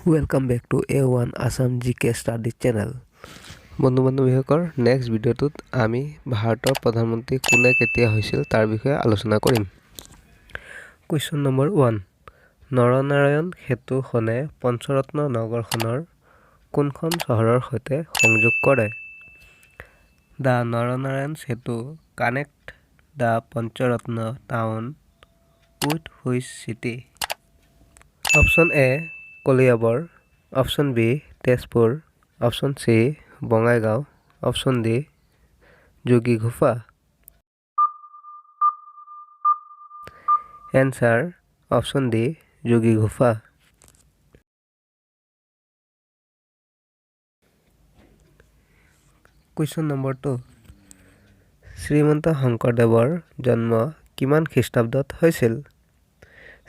Welcome back to A1 Assam জিকে study channel. বন্ধু বান্ধৱীসকল, next ভিডিঅ'টোত আমি ভাৰতৰ প্ৰধানমন্ত্ৰী কোনে কেতিয়া হৈছিল তাৰ বিষয়ে আলোচনা কৰিম। কুৱেশ্যন নম্বৰ 1, নৰনাৰায়ণ সেতুখনে পঞ্চৰত্ন নগৰখনৰ কোনখন চহৰৰ সৈতে সংযোগ কৰে? The Naranarayan Setu connect the Panchratna town with which city? Option A Koliabor, option B Tezpur, option C Bongaigaon, option D Jogighopa. Answer option D Jogighopa. Question number 2, Srimanta শংকৰদেৱৰ জন্ম কিমান খ্ৰীষ্টাব্দত হৈছিল?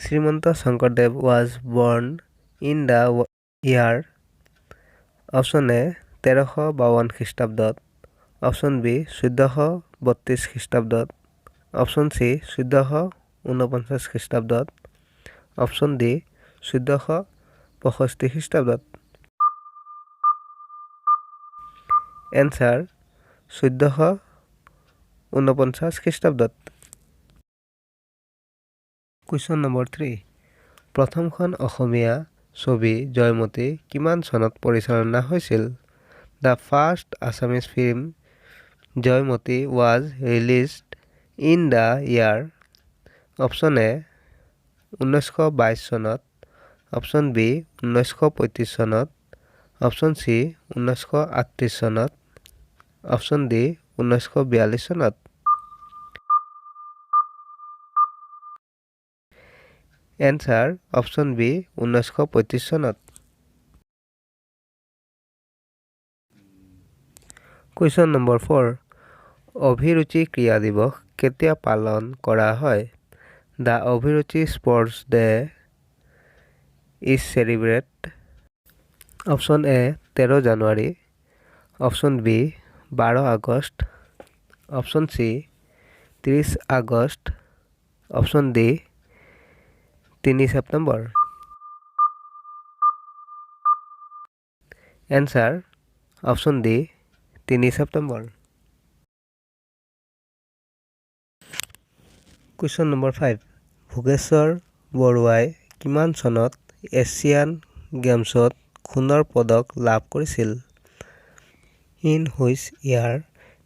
Srimanta Sankardev was born in the year? Option A 1352 খ্ৰীষ্টাব্দত, অপশ্যন বি 1432 খ্ৰীষ্টাব্দত, অপশ্যন চি 1449 খ্ৰীষ্টাব্দত, option D 1465 খ্ৰীষ্টাব্দত। Answer 1449 খ্ৰীষ্টাব্দত। কুৱেশ্যন নম্বৰ 3, প্ৰথমখন অসমীয়া ছবি জয়মতী কিমান চনত পৰিচালনা হৈছিল? The first Assamese film Joymoti was released in the year? Option এ 1922 চনত, অপশ্যন বি 1935 চনত, অপশ্যন চি 1938 চনত, অপশ্যন ডি 1942 চনত। এনচাৰ অপশ্যন বি 1935 চনত। কুৱেশ্যন নম্বৰ 4, অভিৰুচি ক্ৰীড়া দিৱস কেতিয়া পালন কৰা হয়? The Abhiruchi sports day is celebrate? Option A 13 January, option B 12 August, option C 30 August, option D 3 September. Answer option D 3 September. Question number 5, Bhogeswar বৰুৱাই কিমান চনত এছিয়ান গেমছত সোণৰ পদক লাভ কৰিছিল? In which year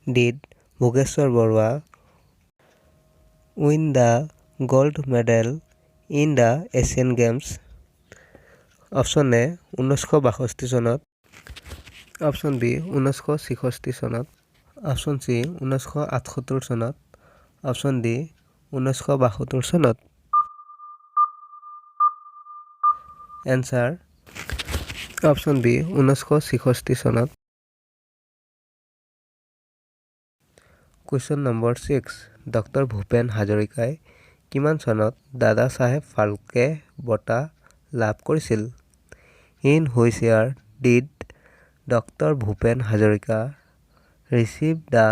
did Bhogeswar Baruah win the gold medal in the Asian games? Option A 1962 চনত, option B 1966 চনত, অপশ্যন চি 1978 চনত, অপশ্যন ডি 1972 চনত। এনচাৰ অপশ্যন বি 1966 চনত। কুৱেশ্যন নম্বৰ 6, ডক্টৰ ভূপেন হাজৰিকাই কিমান চনত দাদা চাহেব ফাল্কে বঁটা লাভ কৰিছিল? In which year did doctor Bhupen Hazarika receive the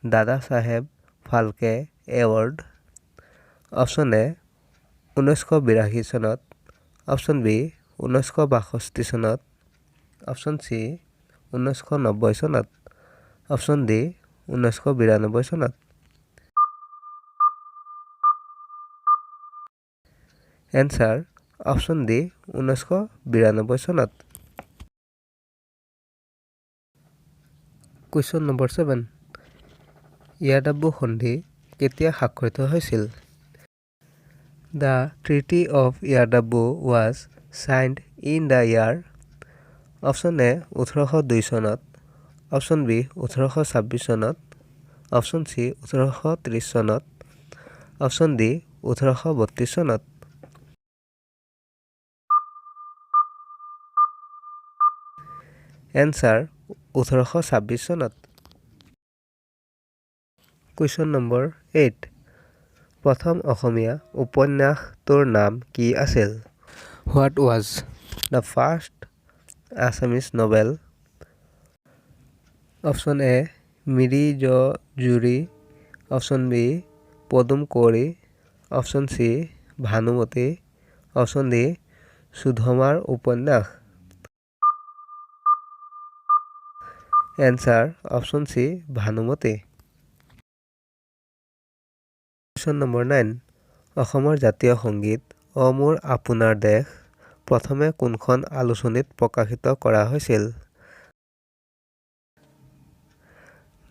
দাদা চাহেব ফাল্কে এৱাৰ্ড? অপশ্যন এ 1982 চনত, অপশ্যন বি 1962 চনত, অপশ্যন চি 1990 চনত, অপশ্যন ডি 1992 চনত। এনচাৰ অপশ্যন ডি 1992 চনত। কুৱেশ্যন নম্বৰ 7, ইয়াদাবু সন্ধি কেতিয়া স্বাক্ষৰিত হৈছিল? The treaty of Yandabo was signed in the year? Option A 1802 চনত, অপশ্যন বি 1826 চনত, অপশ্যন চি 1830 চনত, অপশ্যন ডি 1832 চনত। এনচাৰ 1826 চনত। কুৱেশ্যন নম্বৰ 8, প্ৰথম অসমীয়া উপন্যাসটোৰ নাম কি আছিল? What was the first Assamese novel? Option A Miri Jiyori, option B Padum Kunwari, option C Bhanumati, option D সুধমাৰ উপন্যাস। Answer option C Bhanumati. Question number 9 অসমৰ জাতীয় সংগীত অ মোৰ আপোনাৰ দেশ প্ৰথমে কোনখন আলোচনীত প্ৰকাশিত কৰা হৈছিল?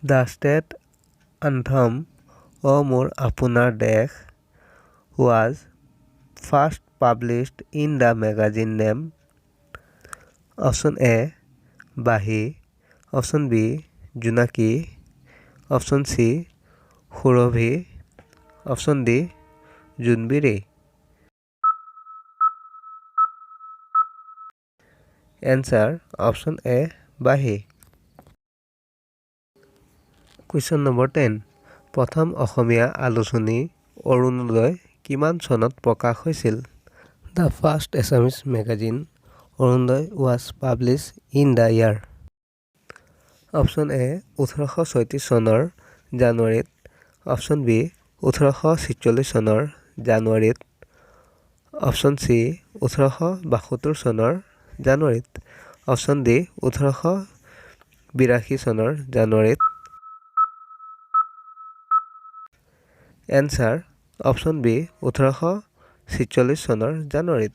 দ্য ষ্টেট এন্থম অ মোৰ আপোনাৰ দেশ was first published in the magazine name. Option A Bahi, Option B Junaki, Option C Surabhi, Option D Junbiri. Answer Option A Bahi. Question number 10 প্ৰথম অসমীয়া আলোচনী অৰুণোদয় কিমান চনত প্ৰকাশ হৈছিল? The first Assamese magazine Arunodaya was published in the year. Option A 1836 চনৰ জানুৱাৰীত, Option B 1846 চনৰ জানুৱাৰীত, Option C 1872 চনৰ জানুৱাৰীত, Option D 1882 চনৰ জানুৱাৰীত। এনচাৰ অপশ্যন বি 1846 চনৰ জানুৱাৰীত।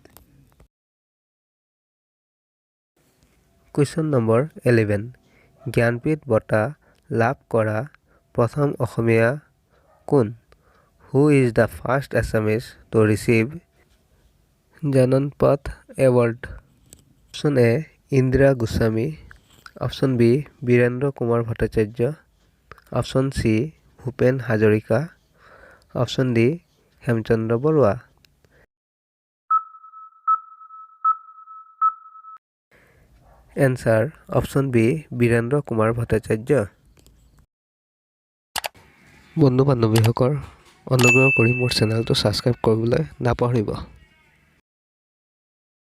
কুৱেশ্যন নম্বৰ 11 জ্ঞানপীঠ বঁটা লাভ কৰা প্ৰথম অসমীয়া কোন? Who is the first Assamese to receive Jnanpith award? Option A Indira Goswami, option B Birendra Kumar Bhattacharya, option C Bhupen Hazarika, option D Hemchandra Barua. Answer option B Birendra Kumar Bhattacharya. বন্ধু বান্ধৱীসকল অনুগ্ৰহ কৰি মোৰ চেনেলটো ছাবস্ক্ৰাইব কৰিবলৈ নাপাহৰিব।